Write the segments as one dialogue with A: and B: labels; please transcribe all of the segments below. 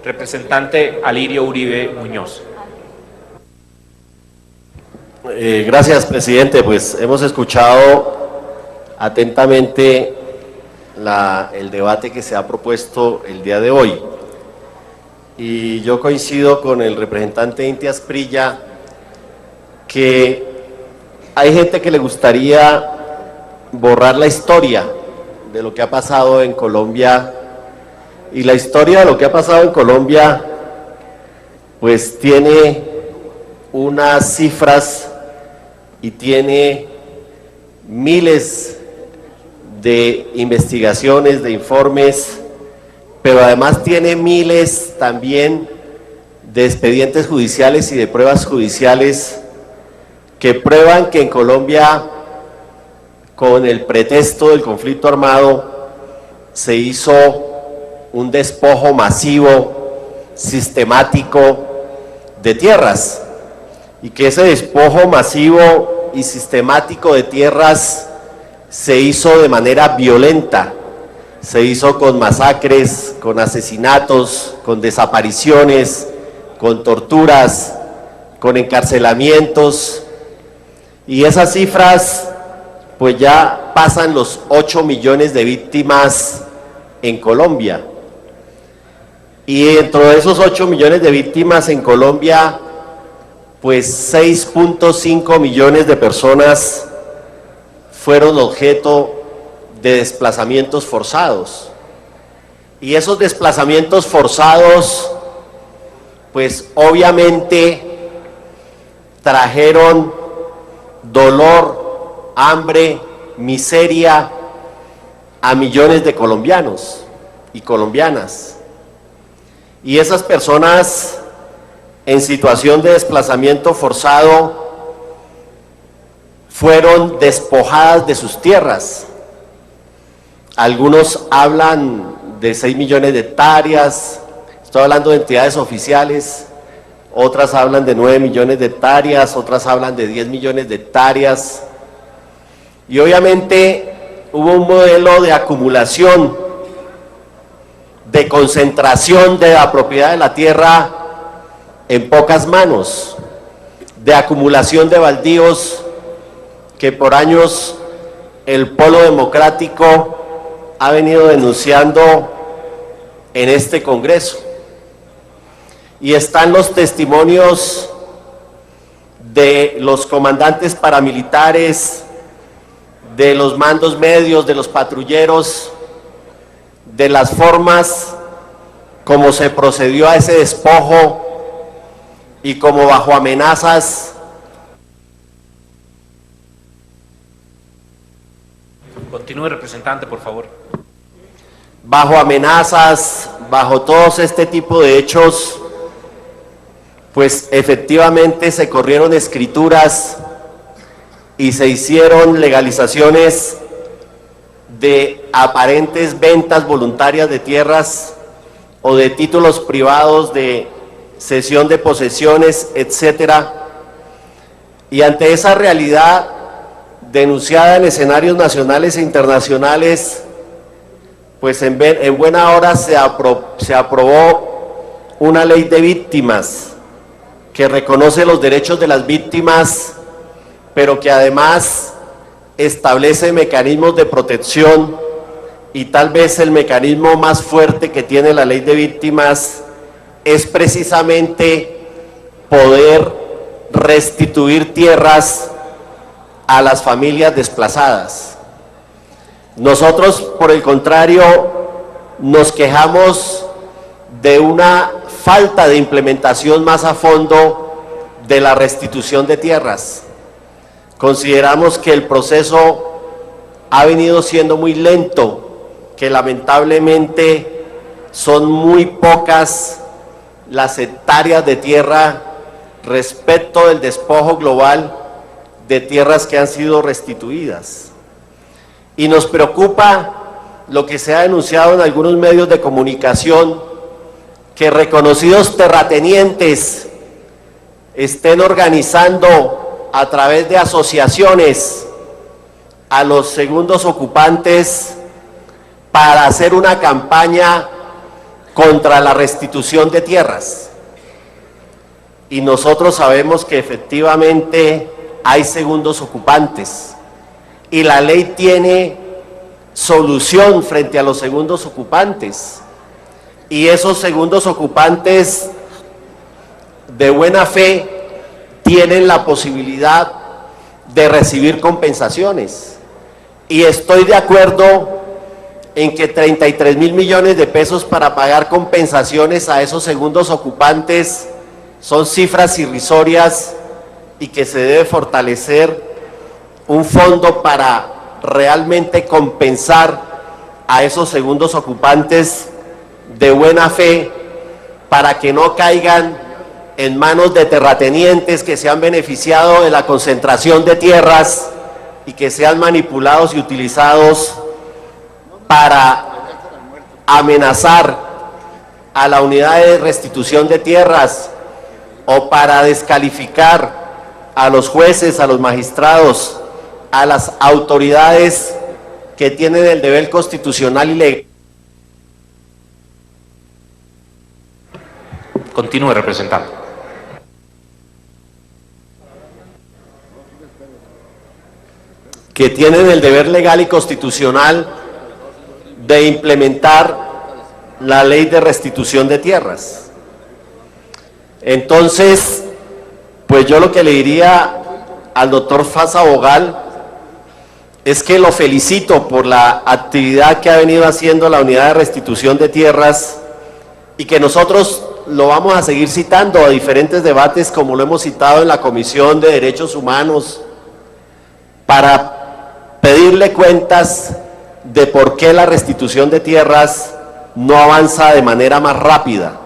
A: Representante Alirio Uribe Muñoz.
B: Gracias, presidente. Pues hemos escuchado atentamente el debate que se ha propuesto el día de hoy. Y yo coincido con el representante Inti Asprilla que hay gente que le gustaría borrar la historia de lo que ha pasado en Colombia, y la historia de lo que ha pasado en Colombia pues tiene unas cifras y tiene miles de investigaciones, de informes, pero además tiene miles también de expedientes judiciales y de pruebas judiciales que prueban que en Colombia, con el pretexto del conflicto armado, se hizo un despojo masivo, sistemático de tierras, y que ese despojo masivo y sistemático de tierras se hizo de manera violenta, se hizo con masacres, con asesinatos, con desapariciones, con torturas, con encarcelamientos, y esas cifras pues ya pasan los 8 millones de víctimas en Colombia. Y dentro de esos 8 millones de víctimas en Colombia, pues 6.5 millones de personas fueron objeto de desplazamientos forzados. Y esos desplazamientos forzados, pues obviamente trajeron dolor, hambre, miseria a millones de colombianos y colombianas. Y esas personas en situación de desplazamiento forzado fueron despojadas de sus tierras. Algunos hablan de 6 millones de hectáreas, estoy hablando de entidades oficiales, otras hablan de 9 millones de hectáreas, otras hablan de 10 millones de hectáreas, y obviamente hubo un modelo de acumulación, de concentración de la propiedad de la tierra en pocas manos, de acumulación de baldíos que por años el Polo Democrático ha venido denunciando en este Congreso. Y están los testimonios de los comandantes paramilitares, de los mandos medios, de los patrulleros, de las formas como se procedió a ese despojo y como bajo amenazas.
A: Continúe, representante, por favor.
B: Bajo amenazas, bajo todos este tipo de hechos, pues efectivamente se corrieron escrituras y se hicieron legalizaciones de aparentes ventas voluntarias de tierras o de títulos privados de cesión de posesiones, etcétera. Y ante esa realidad denunciada en escenarios nacionales e internacionales, pues en buena hora se aprobó una ley de víctimas que reconoce los derechos de las víctimas, pero que además establece mecanismos de protección, y tal vez el mecanismo más fuerte que tiene la ley de víctimas es precisamente poder restituir tierras a las familias desplazadas. Nosotros, por el contrario, nos quejamos de una falta de implementación más a fondo de la restitución de tierras. Consideramos que el proceso ha venido siendo muy lento, que lamentablemente son muy pocas las hectáreas de tierra respecto del despojo global de tierras que han sido restituidas. Y nos preocupa lo que se ha denunciado en algunos medios de comunicación, que reconocidos terratenientes estén organizando a través de asociaciones a los segundos ocupantes para hacer una campaña contra la restitución de tierras. Y nosotros sabemos que efectivamente hay segundos ocupantes y la ley tiene solución frente a los segundos ocupantes, y esos segundos ocupantes de buena fe tienen la posibilidad de recibir compensaciones, y estoy de acuerdo en que 33.000 millones de pesos para pagar compensaciones a esos segundos ocupantes son cifras irrisorias y que se debe fortalecer un fondo para realmente compensar a esos segundos ocupantes de buena fe, para que no caigan en manos de terratenientes que se han beneficiado de la concentración de tierras y que sean manipulados y utilizados para amenazar a la unidad de restitución de tierras o para descalificar a los jueces, a los magistrados, a las autoridades que tienen el deber constitucional y legal.
A: Continúe, representante.
B: Que tienen el deber legal y constitucional de implementar la ley de restitución de tierras. Entonces, pues yo lo que le diría al doctor Fasa Bogal es que lo felicito por la actividad que ha venido haciendo la unidad de restitución de tierras, y que nosotros lo vamos a seguir citando a diferentes debates, como lo hemos citado en la Comisión de Derechos Humanos, para pedirle cuentas de por qué la restitución de tierras no avanza de manera más rápida.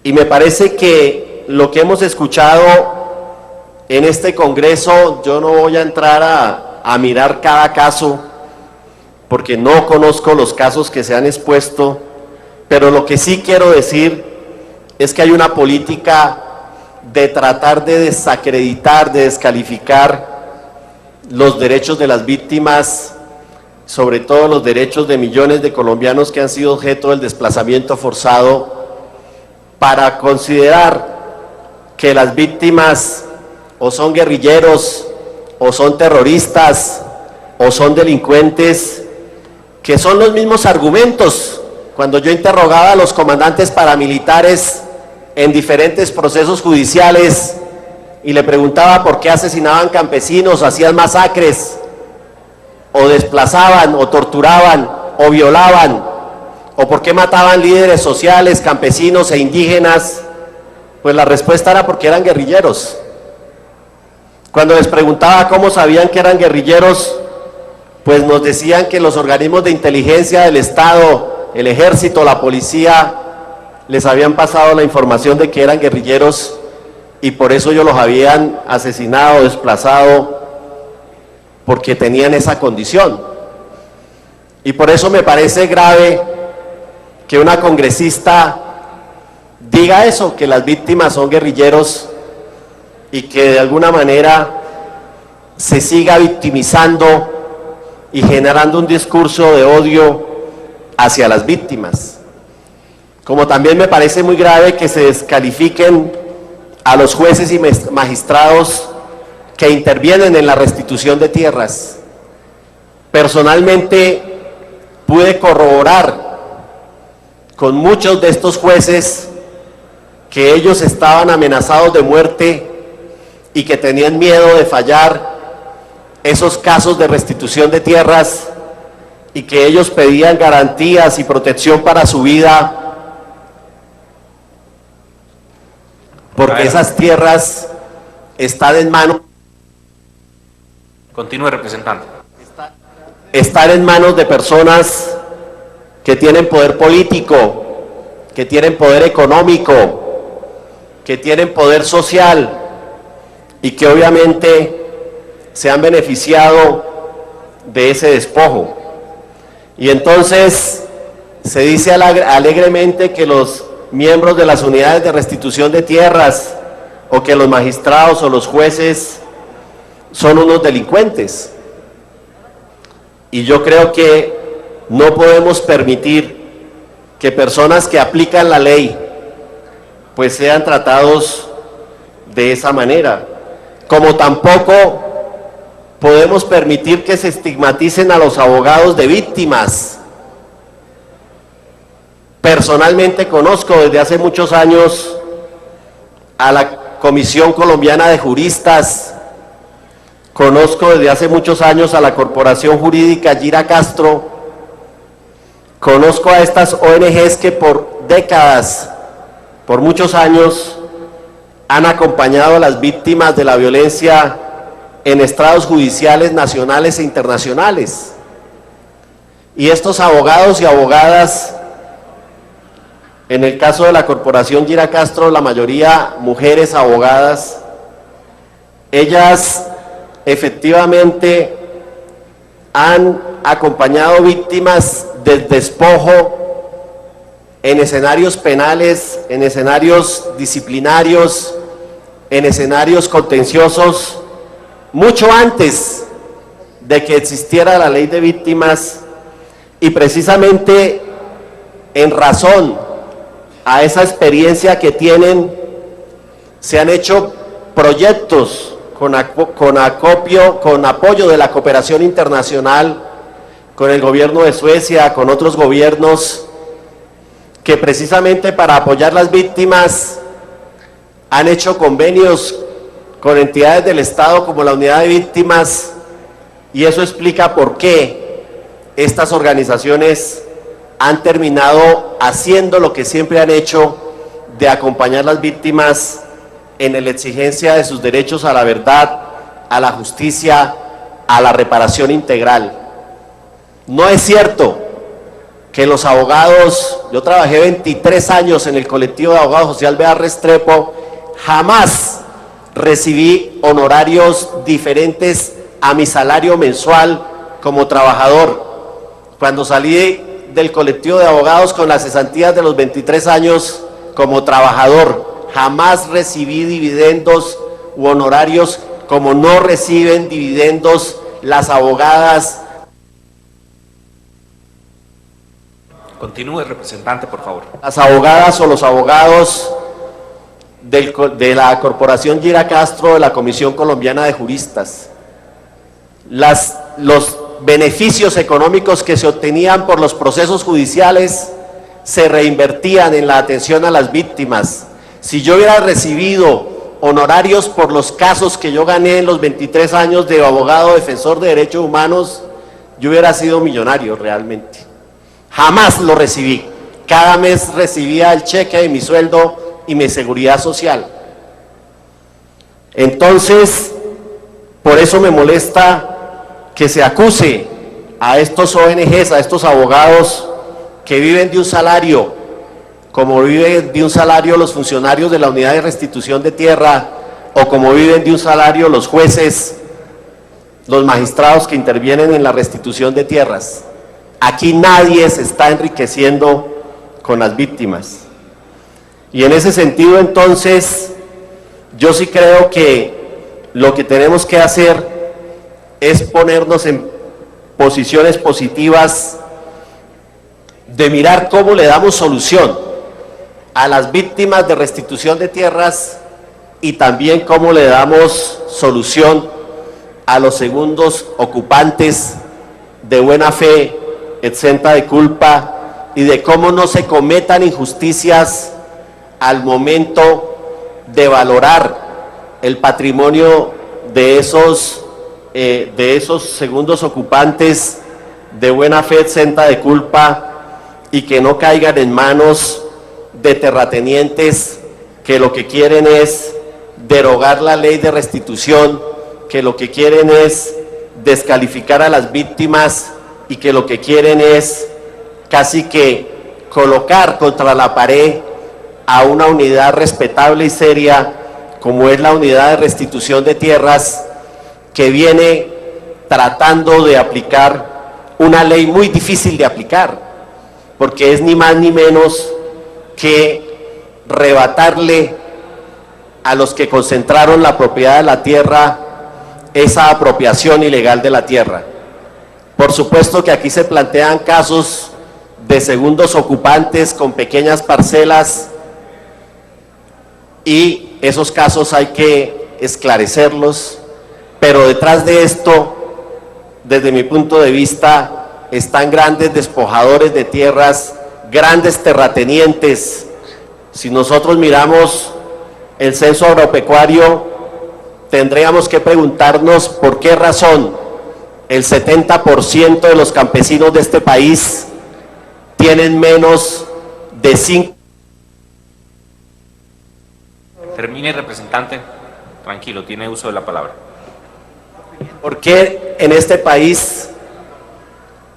B: Y me parece que lo que hemos escuchado en este Congreso, yo no voy a entrar a mirar cada caso, porque no conozco los casos que se han expuesto, pero lo que sí quiero decir es que hay una política de tratar de desacreditar, de descalificar los derechos de las víctimas, sobre todo los derechos de millones de colombianos que han sido objeto del desplazamiento forzado, para considerar que las víctimas o son guerrilleros, o son terroristas, o son delincuentes, que son los mismos argumentos. Cuando yo interrogaba a los comandantes paramilitares en diferentes procesos judiciales y le preguntaba por qué asesinaban campesinos, hacían masacres, o desplazaban, o torturaban, o violaban, o por qué mataban líderes sociales, campesinos e indígenas, pues la respuesta era porque eran guerrilleros. Cuando les preguntaba cómo sabían que eran guerrilleros, pues nos decían que los organismos de inteligencia del Estado, el ejército, la policía, les habían pasado la información de que eran guerrilleros y por eso ellos los habían asesinado, desplazado, porque tenían esa condición. Y por eso me parece grave que una congresista diga eso, que las víctimas son guerrilleros, y que de alguna manera se siga victimizando y generando un discurso de odio hacia las víctimas. Como también me parece muy grave que se descalifiquen a los jueces y magistrados que intervienen en la restitución de tierras. Personalmente pude corroborar con muchos de estos jueces que ellos estaban amenazados de muerte y que tenían miedo de fallar esos casos de restitución de tierras, y que ellos pedían garantías y protección para su vida, porque esas tierras están en manos.
A: Continúe, representante.
B: Están en manos de personas que tienen poder político, que tienen poder económico, que tienen poder social, y que obviamente se han beneficiado de ese despojo. Y entonces se dice alegremente que los miembros de las unidades de restitución de tierras, o que los magistrados o los jueces son unos delincuentes. Y yo creo que no podemos permitir que personas que aplican la ley pues sean tratados de esa manera, como tampoco podemos permitir que se estigmaticen a los abogados de víctimas. Personalmente conozco desde hace muchos años a la Comisión Colombiana de Juristas, conozco desde hace muchos años a la Corporación Jurídica Gira Castro, conozco a estas ONGs que por décadas, por muchos años, han acompañado a las víctimas de la violencia en estrados judiciales nacionales e internacionales. Y estos abogados y abogadas, en el caso de la Corporación Gira Castro, la mayoría mujeres abogadas, ellas efectivamente han acompañado víctimas del despojo en escenarios penales, en escenarios disciplinarios, en escenarios contenciosos, mucho antes de que existiera la ley de víctimas, y precisamente en razón a esa experiencia que tienen, se han hecho proyectos con apoyo de la cooperación internacional, con el gobierno de Suecia, con otros gobiernos, que precisamente para apoyar las víctimas han hecho convenios con entidades del Estado como la Unidad de Víctimas, y eso explica por qué estas organizaciones han terminado haciendo lo que siempre han hecho, de acompañar a las víctimas en la exigencia de sus derechos a la verdad, a la justicia, a la reparación integral. No es cierto que los abogados, yo trabajé 23 años en el colectivo de abogados José Alvear Restrepo, jamás recibí honorarios diferentes a mi salario mensual como trabajador. Cuando salí del colectivo de abogados con las cesantías de los 23 años como trabajador, jamás recibí dividendos u honorarios como no reciben dividendos las abogadas.
A: Continúe, representante, por favor.
B: Las abogadas o los abogados de la Corporación Gira Castro, de la Comisión Colombiana de Juristas. Los beneficios económicos que se obtenían por los procesos judiciales se reinvertían en la atención a las víctimas. Si yo hubiera recibido honorarios por los casos que yo gané en los 23 años de abogado defensor de derechos humanos, yo hubiera sido millonario realmente. Jamás lo recibí. Cada mes recibía el cheque de mi sueldo y mi seguridad social. Entonces, por eso me molesta que se acuse a estos ONGs, a estos abogados que viven de un salario, como viven de un salario los funcionarios de la Unidad de Restitución de Tierra, o como viven de un salario los jueces, los magistrados que intervienen en la restitución de tierras. Aquí nadie se está enriqueciendo con las víctimas. Y en ese sentido, entonces, yo sí creo que lo que tenemos que hacer es ponernos en posiciones positivas de mirar cómo le damos solución a las víctimas de restitución de tierras, y también cómo le damos solución a los segundos ocupantes de buena fe, exenta de culpa, y de cómo no se cometan injusticias al momento de valorar el patrimonio de esos segundos ocupantes de buena fe, exenta de culpa, y que no caigan en manos de terratenientes que lo que quieren es derogar la ley de restitución, que lo que quieren es descalificar a las víctimas, y que lo que quieren es casi que colocar contra la pared a una unidad respetable y seria como es la Unidad de Restitución de Tierras, que viene tratando de aplicar una ley muy difícil de aplicar, porque es ni más ni menos que arrebatarle a los que concentraron la propiedad de la tierra esa apropiación ilegal de la tierra. Por supuesto que aquí se plantean casos de segundos ocupantes con pequeñas parcelas, y esos casos hay que esclarecerlos, pero detrás de esto, desde mi punto de vista, están grandes despojadores de tierras, grandes terratenientes. Si nosotros miramos el censo agropecuario, tendríamos que preguntarnos por qué razón el 70% de los campesinos de este país tienen menos de 5.
A: Termine, representante. Tranquilo, tiene uso de la palabra.
B: ¿Por qué en este país,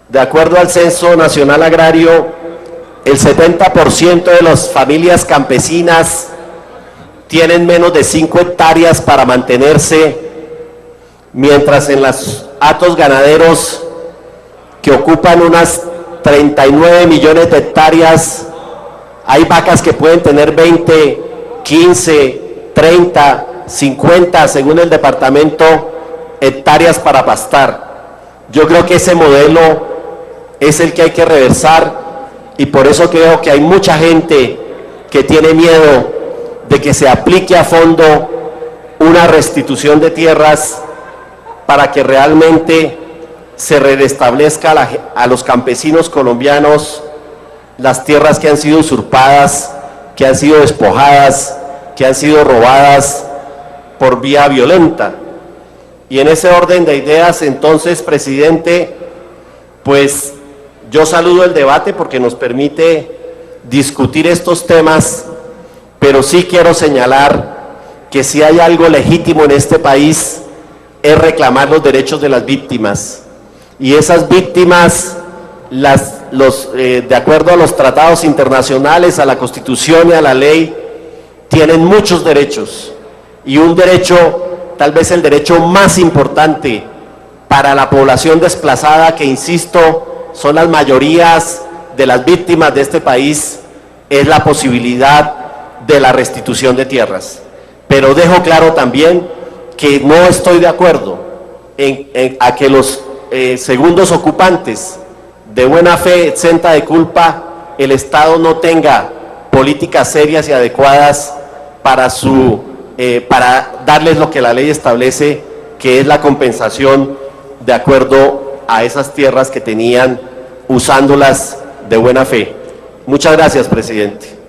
B: de acuerdo al Censo Nacional Agrario, el 70% de las familias campesinas tienen menos de 5 hectáreas para mantenerse, mientras en los hatos ganaderos, que ocupan unas 39 millones de hectáreas, hay vacas que pueden tener 20, 15, 30, 50, según el departamento, hectáreas para pastar? Yo creo que ese modelo es el que hay que reversar, y por eso creo que hay mucha gente que tiene miedo de que se aplique a fondo una restitución de tierras para que realmente se restablezca a los campesinos colombianos las tierras que han sido usurpadas, que han sido despojadas, que han sido robadas por vía violenta. Y en ese orden de ideas, entonces, presidente, pues yo saludo el debate porque nos permite discutir estos temas, pero sí quiero señalar que si hay algo legítimo en este país es reclamar los derechos de las víctimas, y esas víctimas, de acuerdo a los tratados internacionales, a la Constitución y a la ley, tienen muchos derechos, y un derecho, tal vez el derecho más importante para la población desplazada, que insisto, son las mayorías de las víctimas de este país, es la posibilidad de la restitución de tierras. Pero dejo claro también que no estoy de acuerdo a que los segundos ocupantes de buena fe, exenta de culpa, el Estado no tenga políticas serias y adecuadas para darles lo que la ley establece, que es la compensación de acuerdo a esas tierras que tenían usándolas de buena fe. Muchas gracias, presidente.